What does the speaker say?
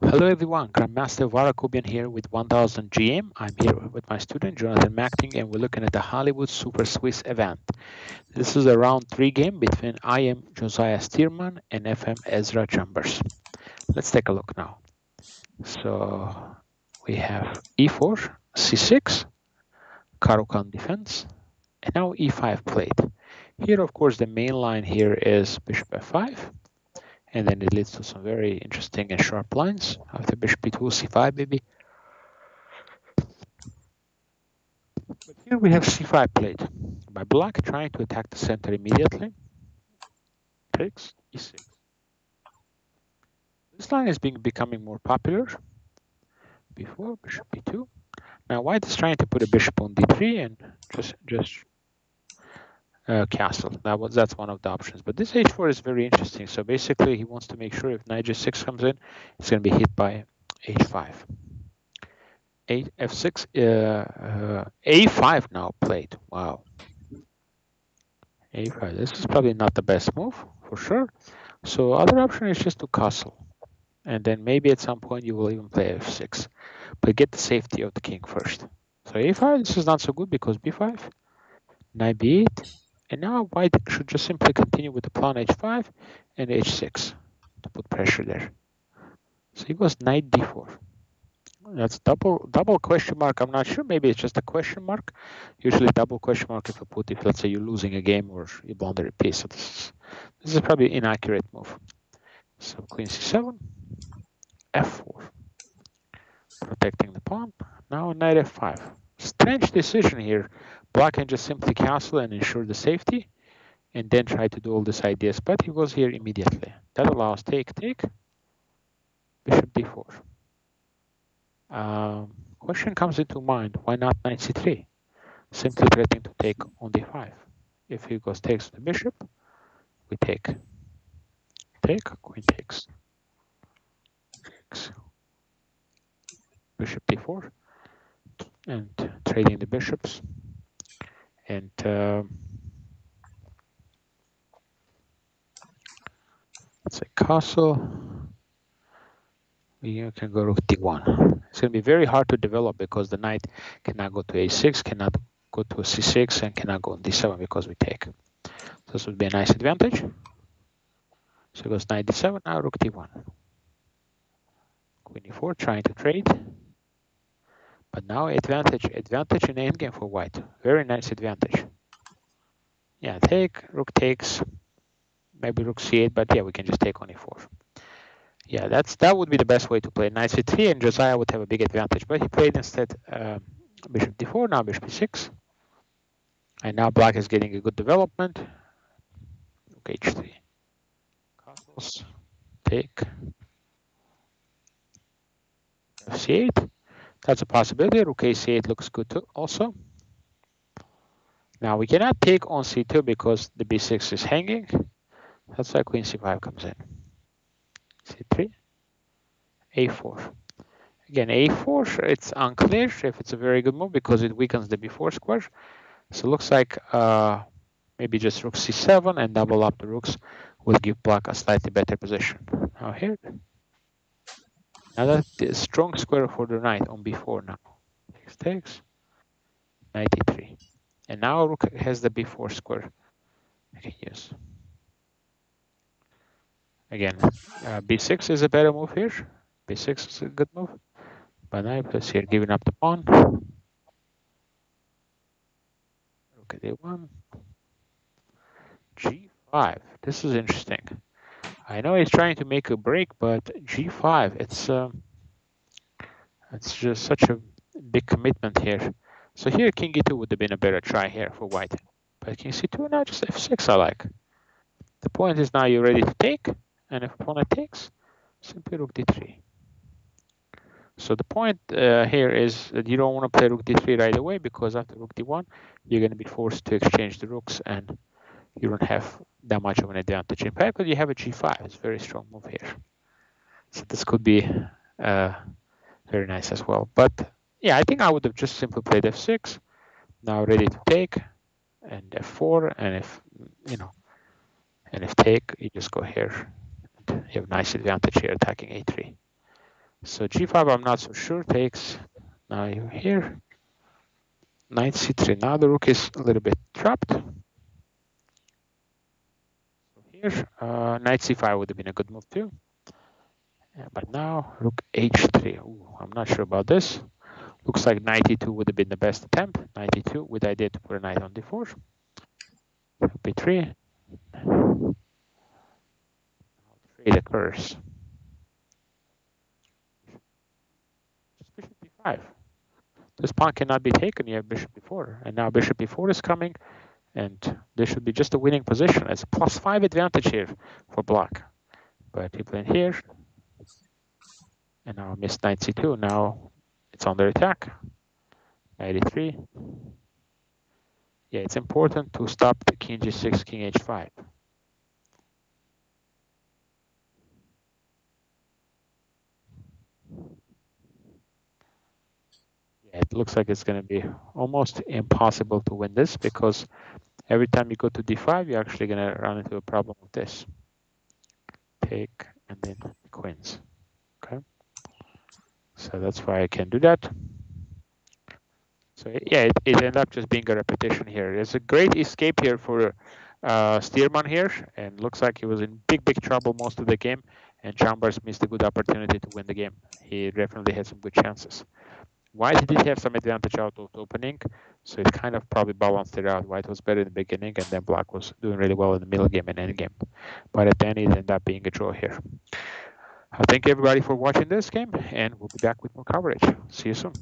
Hello everyone, Grandmaster Akobian here with 1000 GM. I'm here with my student Jonathan Macting and we're looking at the Hollywood Super Swiss event. This is a round 3 game between IM Josiah Stearman and FM Ezra Chambers. Let's take a look now. So we have E4, C6, Caro-Kann defense, and now E5 played. Here of course the main line here is Bishop F5. And then it leads to some very interesting and sharp lines. After Bishop B2, C5 maybe. But here we have C5 played by Black trying to attack the center immediately. Takes E6. This line is becoming more popular. B4, Bishop B2. Now White is trying to put a bishop on D3 and just castle. That's one of the options. But this H4 is very interesting. So basically he wants to make sure if Knight G6 comes in, it's going to be hit by H5. F6, A5 now played. Wow. A5. This is probably not the best move for sure. So other option is just to castle. And then maybe at some point you will even play F6. But get the safety of the king first. So A5, this is not so good because B5, Knight B8. And now White should just simply continue with the pawn H5 and H6 to put pressure there. So he goes Knight D4. That's double question mark. I'm not sure. Maybe it's just a question mark. Usually double question mark if you put if let's say you're losing a game or you blunder a piece. So this is probably an inaccurate move. So Queen C7, F4, protecting the pawn. Now Knight F5. Strange decision here. Black can just simply castle and ensure the safety, and then try to do all these ideas. But he goes here immediately. That allows take. Bishop D4. Question comes into mind, why not Knight C3? Simply threatening to take on D5. If he goes takes the bishop, we take. Take, queen takes. Bishop D4. And trading the bishops. And let's say castle. We can go to D1. It's going to be very hard to develop because the knight cannot go to A6, cannot go to C6, and cannot go on D7 because we take. So this would be a nice advantage. So it goes Knight D7, now Rook D1. Queen E4, trying to trade. But now advantage in the endgame for White. Very nice advantage. Yeah, take, Rook takes, maybe Rook C8, but yeah, we can just take on E4. Yeah, that would be the best way to play Knight C3, and Josiah would have a big advantage. But he played instead Bishop D4, now Bishop B6. And now Black is getting a good development. Rook H3. Castles. Take. C8. That's a possibility. Rook A8 looks good too also. Now we cannot take on C2 because the B6 is hanging. That's why Queen C5 comes in. C3. A4. Again, A4, it's unclear if it's a very good move because it weakens the B4 square. So it looks like maybe just Rook C7 and double up the rooks will give Black a slightly better position. Now here. Now that's a strong square for the knight on B4 now. Takes. Knight E3. And now Rook has the B4 square I can use. Again, B6 is a better move here. B6 is a good move. But now plus here giving up the pawn. Rook at A1. G5. This is interesting. I know he's trying to make a break, but G5, it's just such a big commitment here. So here King E2 would have been a better try here for White. But King C2, now just F6 I like. The point is now you're ready to take, and if opponent takes, simply Rook D3. So the point here is that you don't want to play Rook D3 right away because after Rook D1, you're going to be forced to exchange the rooks and you don't have that much of an advantage. In fact, you have a G5. It's a very strong move here. So this could be very nice as well. But yeah, I think I would have just simply played F6. Now ready to take, and F4, and if take, you just go here. And you have a nice advantage here attacking A3. So g5, I'm not so sure, takes. Now you here. Knight c3. Now the rook is a little bit trapped. So here, knight c5 would have been a good move too. Yeah, but now rook h3. Ooh, I'm not sure about this. Looks like knight e2 would have been the best attempt. Knight e2 with the idea to put a knight on d4. b3. Trade occurs. Bishop b5. This pawn cannot be taken. You have bishop b4, and now bishop b4 is coming, and this should be just a winning position. It's a +5 advantage here for black. But he played here, and now missed knight c2. Now it's under attack. Knight e3. Yeah, it's important to stop the king g6, king h5. Yeah, it looks like it's going to be almost impossible to win this, because every time you go to d5, you're actually going to run into a problem with this. Take, and then queens. Okay. So that's why I can do that. So yeah, it ended up just being a repetition here. There's a great escape here for Stearman here, and looks like he was in big trouble most of the game, and Chambers missed a good opportunity to win the game. He definitely had some good chances. White did have some advantage out of the opening, so it kind of probably balanced it out. White was better in the beginning, and then Black was doing really well in the middle game and end game. But at the end, it ended up being a draw here. Thank you everybody for watching this game, and we'll be back with more coverage. See you soon.